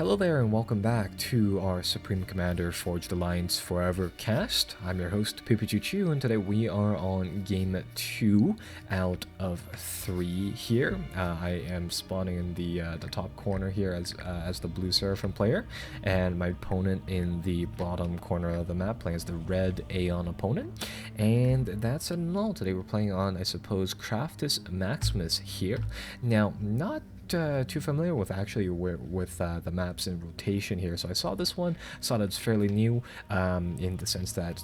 Hello there and welcome back to our Supreme Commander Forged Alliance Forever cast. I'm your host PPCC and today we are on game 2 out of 3 here. I am spawning in the top corner here as the blue Seraphim player, and my opponent in the bottom corner of the map playing as the red Aeon opponent. And that's a null. Today we're playing on, I suppose, Craftus Maximus here. Now, not too familiar with actually with the maps in rotation here, so I saw this one, saw that it's fairly new in the sense that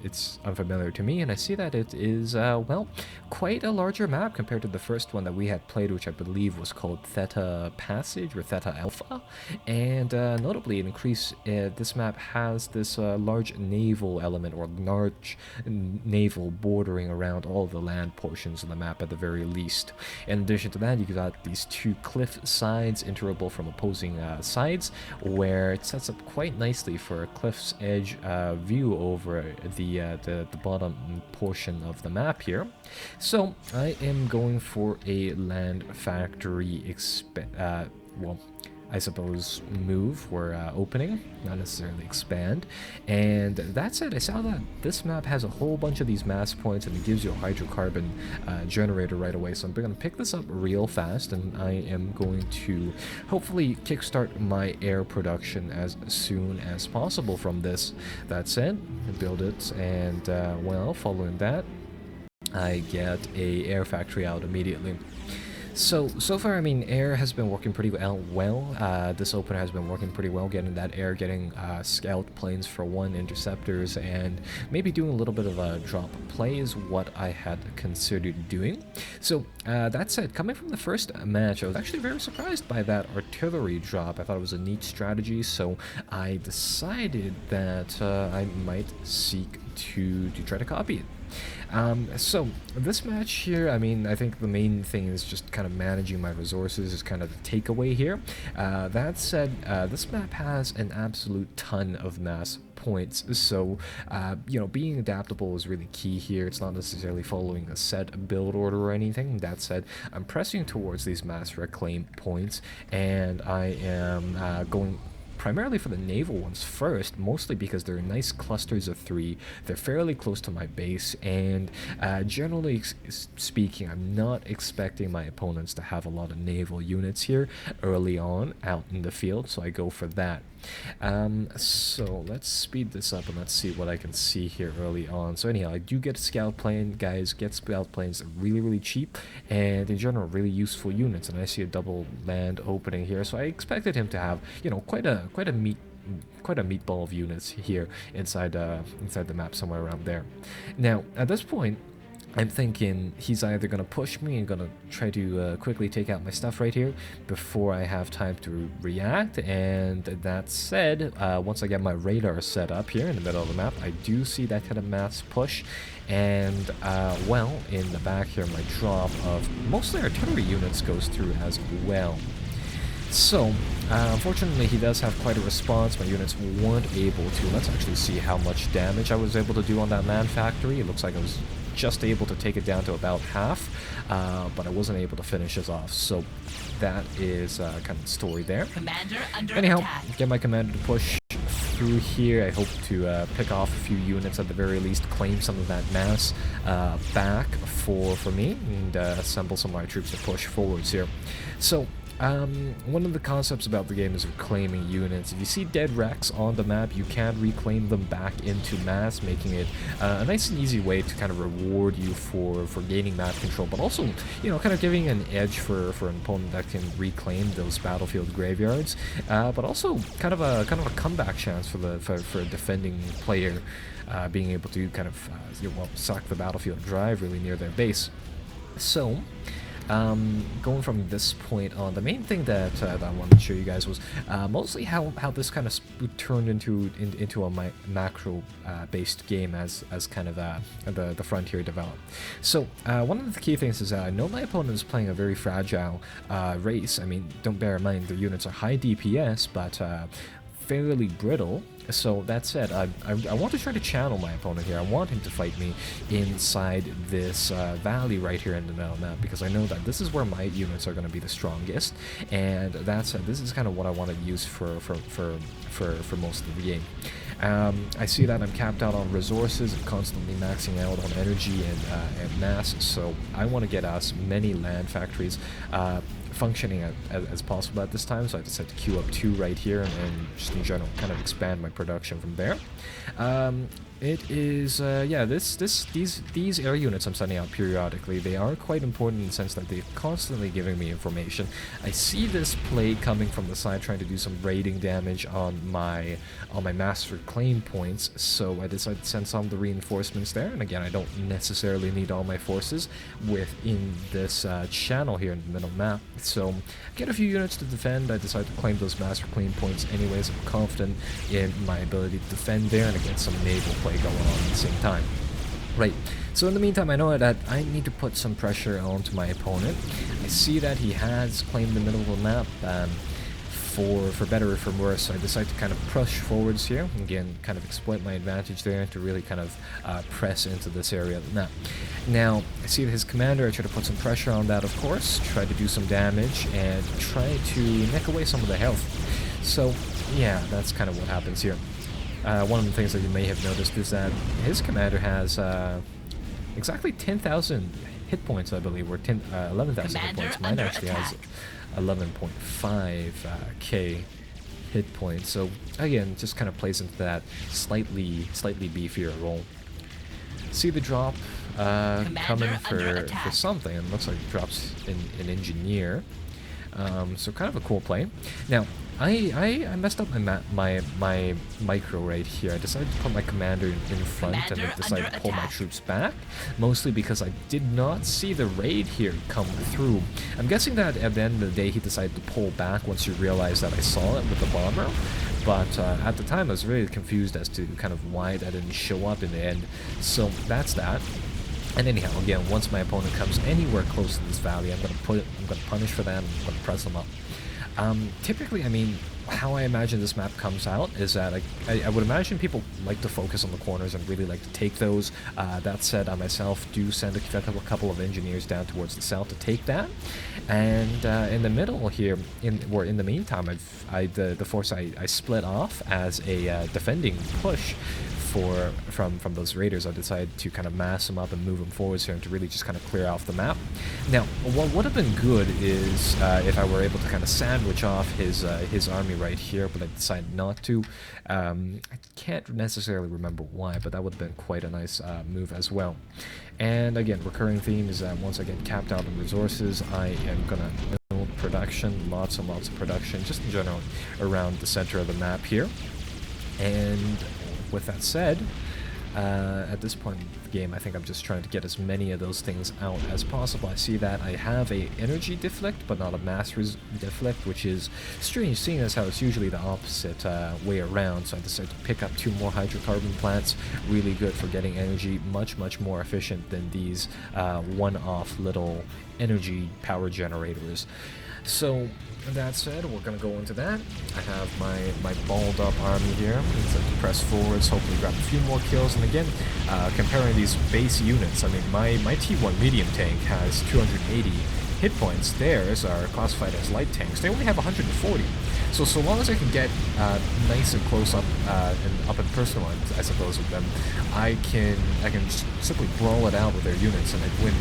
it's unfamiliar to me, and I see that it is well, quite a larger map compared to the first one that we had played, which I believe was called Theta Passage or Theta Alpha. And notably, this map has this large naval element, or large naval bordering around all of the land portions of the map at the very least. In addition to that, you got these two cliff sides interable from opposing sides, where it sets up quite nicely for a cliff's edge view over the bottom portion of the map here. So I am going for a land factory I suppose move or opening, not necessarily expand. And that said, I saw that this map has a whole bunch of these mass points and it gives you a hydrocarbon generator right away, so I'm going to pick this up real fast, and I am going to hopefully kickstart my air production as soon as possible from this. That said, build it, and well, following that, I get a air factory out immediately. So far, I mean, air has been working pretty well. This opener has been working pretty well, getting that air, getting scout planes for one, interceptors, and maybe doing a little bit of a drop play is what I had considered doing. So that said, coming from the first match, I was actually very surprised by that artillery drop. I thought it was a neat strategy, so I decided that I might seek to try to copy it. So this match here, I mean, I think the main thing is just kind of managing my resources is kind of the takeaway here. That said, this map has an absolute ton of mass points, so you know, being adaptable is really key here. It's not necessarily following a set build order or anything. That said, I'm pressing towards these mass reclaim points, and I am going primarily for the naval ones first, mostly because they're nice clusters of 3, they're fairly close to my base, and generally speaking, I'm not expecting my opponents to have a lot of naval units here early on out in the field, so I go for that. So let's speed this up and let's see what I can see here early on. So anyhow, I do get a scout plane. Guys, get scout planes really cheap, and in general really useful units, and I see a double land opening here, so I expected him to have, you know, quite a meatball of units here inside the map, somewhere around there. Now at this point, I'm thinking he's either going to push me and going to try to quickly take out my stuff right here before I have time to react. And that said, once I get my radar set up here in the middle of the map, I do see that kind of mass push. And, well, in the back here, my drop of mostly artillery units goes through as well. So, unfortunately, he does have quite a response. My units weren't able to. Let's actually see how much damage I was able to do on that land factory. It looks like I was just able to take it down to about half, but I wasn't able to finish it off. So that is kind of the story there. Commander under Anyhow, attack. get my commander to push through here. I hope to pick off a few units at the very least, claim some of that mass back for me, and assemble some of my troops to push forwards here. So one of the concepts about the game is reclaiming units. If you see dead wrecks on the map, you can reclaim them back into mass, making it a nice and easy way to kind of reward you for gaining map control, but also, you know, kind of giving an edge for an opponent that can reclaim those battlefield graveyards, but also kind of a comeback chance for a defending player, being able to kind of suck the battlefield drive really near their base. So going from this point on, the main thing that I wanted to show you guys was mostly how this kind of turned into a macro based game as kind of the frontier developed. So one of the key things is that I know my opponent is playing a very fragile race. I mean, don't bear in mind the units are high DPS, but fairly brittle. So that said, I want to try to channel my opponent here. I want him to fight me inside this valley right here in the middle map, because I know that this is where my units are going to be the strongest, and that said, this is kind of what I want to use for most of the game. I see that I'm capped out on resources and constantly maxing out on energy and mass, so I want to get as many land factories functioning as possible at this time, so I decided to queue up 2 right here and just in general kind of expand my production from there. It is, yeah, these air units I'm sending out periodically, they are quite important in the sense that they're constantly giving me information. I see this play coming from the side trying to do some raiding damage on my master claim points, so I decided to send some of the reinforcements there, and again, I don't necessarily need all my forces within this channel here in the middle map, so get a few units to defend. I decided to claim those master claim points anyways. I'm confident in my ability to defend there, and again, some naval play going on at the same time. Right, so in the meantime, I know that I need to put some pressure onto my opponent. I see that he has claimed the middle of the map for better or for worse, so I decide to kind of push forwards here. Again, kind of exploit my advantage there to really kind of press into this area of the map. Now, I see that his commander, I try to put some pressure on that, of course, try to do some damage, and try to nick away some of the health. So, yeah, that's kind of what happens here. One of the things that you may have noticed is that his commander has exactly 10,000 hit points, I believe, or 11,000 hit points. Mine actually has 11.5k hit points. So again, just kind of plays into that slightly beefier role. See the drop coming for something, and it looks like it drops in an engineer. So kind of a cool play. Now, I messed up my micro right here. I decided to put my commander in front and I decided to pull my troops back, mostly because I did not see the raid here come through. I'm guessing that at the end of the day he decided to pull back once he realized that I saw it with the bomber, but at the time I was really confused as to kind of why that didn't show up in the end. So that's that. And anyhow, again, once my opponent comes anywhere close to this valley, I'm gonna punish for that, and I'm gonna press them up. Typically, I mean, how I imagine this map comes out is that I would imagine people like to focus on the corners and really like to take those. That said, I myself do send a couple of engineers down towards the south to take that. And in the middle here, in the meantime, the force I split off as a defending push from those raiders. I decided to kind of mass them up and move them forwards here and to really just kind of clear off the map. Now, what would have been good is if I were able to kind of sandwich off his army right here, but I decided not to. I can't necessarily remember why, but that would have been quite a nice move as well. And again, recurring theme is that once I get capped out on resources, I am gonna build production, lots and lots of production, just in general around the center of the map here. And with that said, at this point in the game, I think I'm just trying to get as many of those things out as possible. I see that I have a energy deflect, but not a mass deflect, which is strange, seeing as how it's usually the opposite way around. So I decided to pick up 2 more hydrocarbon plants. Really good for getting energy, much more efficient than these one-off little energy power generators. So that said, we're going to go into that. I have my balled up army here. So to press forwards, hopefully grab a few more kills. And again, comparing these base units, I mean, my T1 medium tank has 280 hit points. Theirs are classified as light tanks. They only have 140. So long as I can get nice and close up and up and personal, I suppose, with them, I can just simply brawl it out with their units, and I'd win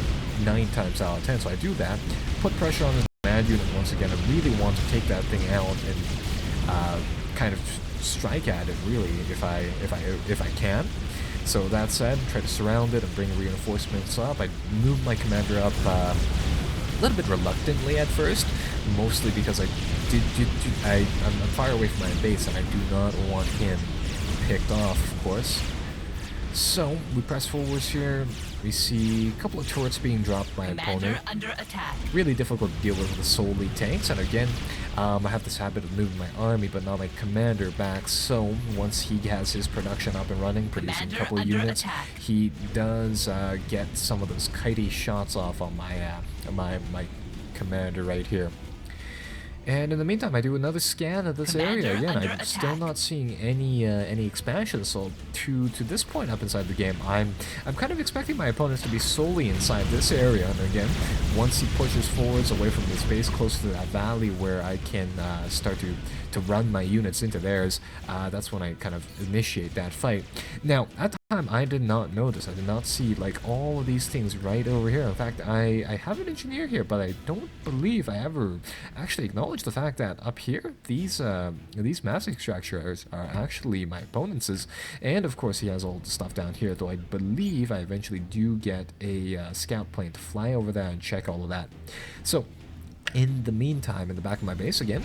9 times out of 10. So I do that, put pressure on the unit once again. I really want to take that thing out and kind of strike at it, really, if I can. So that said, try to surround it and bring reinforcements up. I move my commander up a little bit reluctantly at first, mostly because I'm far away from my base and I do not want him picked off, of course. So we press forwards here. We see a couple of turrets being dropped by opponent. Under attack. Really difficult to deal with the solely tanks, and again, I have this habit of moving my army but not my commander back, so once he has his production up and running, producing a couple of units, he does get some of those kitey shots off on my my commander right here. And in the meantime, I do another scan of this Commander area. Again, under I'm still attack. not seeing any expansions. So to this point up inside the game, I'm kind of expecting my opponents to be solely inside this area. And again, once he pushes forwards away from this base, close to that valley where I can start to run my units into theirs, that's when I kind of initiate that fight. Now, at the time, I did not notice. I did not see like all of these things right over here. In fact, I have an engineer here, but I don't believe I ever actually acknowledged the fact that up here, these mass extractors are actually my opponents'. And of course, he has all the stuff down here. Though I believe I eventually do get a scout plane to fly over there and check all of that. So, in the meantime, in the back of my base again,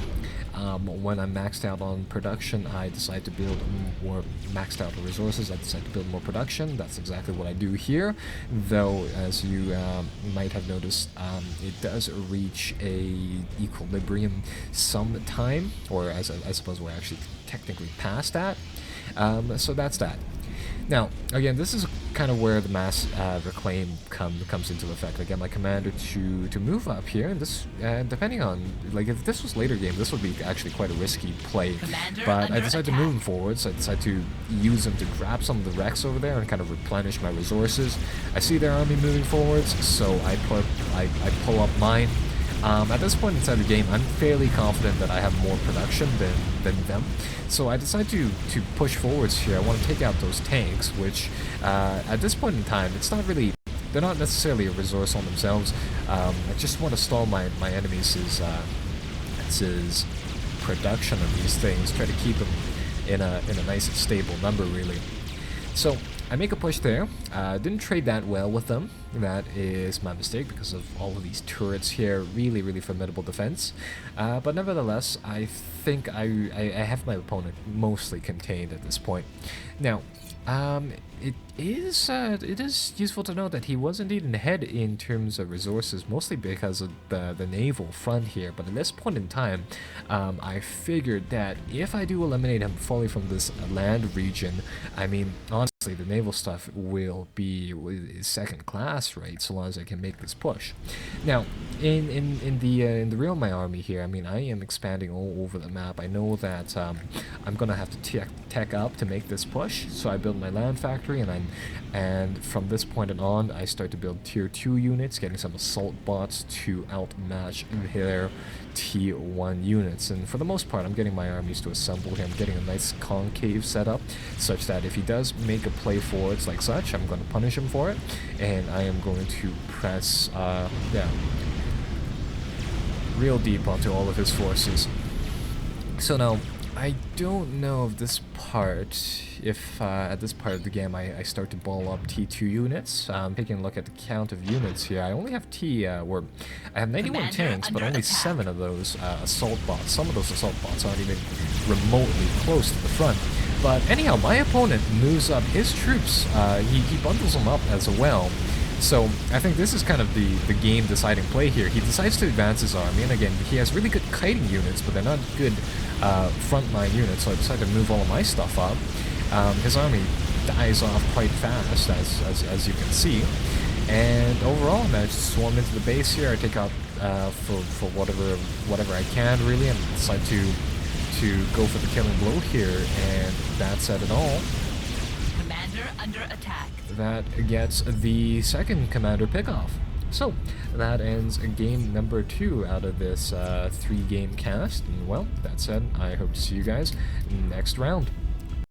when I'm maxed out on production, I decide to build more maxed out resources. I decide to build more production. That's exactly what I do here. Though, as you might have noticed, it does reach a equilibrium sometime, or as I suppose we're actually technically past that. So that's that. Now, again, this is kind of where the mass reclaim comes into effect. I get my commander to move up here, and this, depending on, like, if this was later game, this would be actually quite a risky play. Commander But I under decide to attack. move him forwards. I decide to use him to grab some of the wrecks over there and kind of replenish my resources. I see their army moving forwards, so I pull up mine. At this point inside the game, I'm fairly confident that I have more production than them. So I decide to push forwards here. I want to take out those tanks, which at this point in time, it's not really, they're not necessarily a resource on themselves. I just want to stall my enemies' production of these things, try to keep them in a nice stable number, really. So I make a push there. Didn't trade that well with them. That is my mistake because of all of these turrets here. Really, really formidable defense. But nevertheless, I think I have my opponent mostly contained at this point. Now, it is useful to know that he was indeed ahead in terms of resources, mostly because of the naval front here. But at this point in time, I figured that if I do eliminate him fully from this land region, I mean, honestly, the naval stuff will be second class, right? So long as I can make this push. Now, in the real my army here, I mean, I am expanding all over the map. I know that I'm gonna have to tech up to make this push, so I build my land factory, and from this point on, I start to build tier 2 units, getting some assault bots to outmatch their T1 units. And for the most part, I'm getting my armies to assemble here. I'm getting a nice concave setup, such that if he does make a play forwards like such, I'm going to punish him for it, and I am going to press, real deep onto all of his forces. So now, I don't know if this part, at this part of the game I start to ball up T2 units. Taking a look at the count of units here, I only have where I have 91 Commander tanks, but under only attack. 7 of those assault bots. Some of those assault bots aren't even remotely close to the front. But anyhow, my opponent moves up his troops. He bundles them up as well. So I think this is kind of the game deciding play here. He decides to advance his army, and again, he has really good kiting units, but they're not good frontline units, so I decide to move all of my stuff up. His army dies off quite fast, as you can see. And overall, I managed to swarm into the base here. I take out for whatever I can, really, and decide to go for the killing blow here, and that's said it all. Commander under attack. That gets the second commander pickoff. So that ends game number 2 out of this 3-game cast. And well, that said, I hope to see you guys next round.